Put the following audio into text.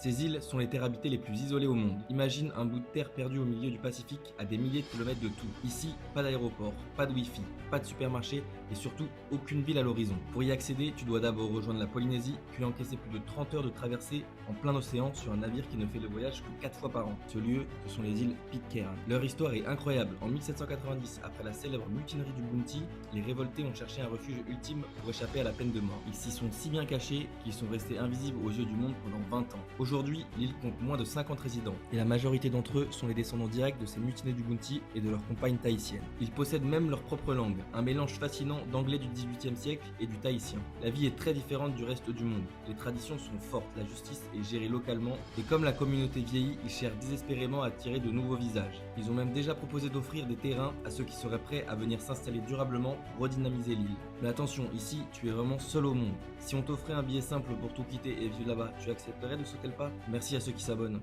Ces îles sont les terres habitées les plus isolées au monde. Imagine un bout de terre perdu au milieu du Pacifique à des milliers de kilomètres de tout. Ici, pas d'aéroport, pas de wifi, pas de supermarché et surtout aucune ville à l'horizon. Pour y accéder, tu dois d'abord rejoindre la Polynésie, puis encaisser plus de 30 heures de traversée en plein océan sur un navire qui ne fait le voyage que 4 fois par an. Ce lieu, ce sont les îles Pitcairn. Leur histoire est incroyable. En 1790, après la célèbre mutinerie du Bounty, les révoltés ont cherché un refuge ultime pour échapper à la peine de mort. Ils s'y sont si bien cachés qu'ils sont restés invisibles aux yeux du monde pendant 20 ans. Aujourd'hui, l'île compte moins de 50 résidents, et la majorité d'entre eux sont les descendants directs de ces mutinés du Bounty et de leurs compagnes tahitiennes. Ils possèdent même leur propre langue, un mélange fascinant d'anglais du XVIIIe siècle et du tahitien. La vie est très différente du reste du monde, les traditions sont fortes, la justice est gérée localement, et comme la communauté vieillit, ils cherchent désespérément à attirer de nouveaux visages. Ils ont même déjà proposé d'offrir des terrains à ceux qui seraient prêts à venir s'installer durablement pour redynamiser l'île. Mais attention, ici, tu es vraiment seul au monde. Si on t'offrait un billet simple pour tout quitter et vivre là-bas, tu accepterais de sauter le pas? Merci à ceux qui s'abonnent.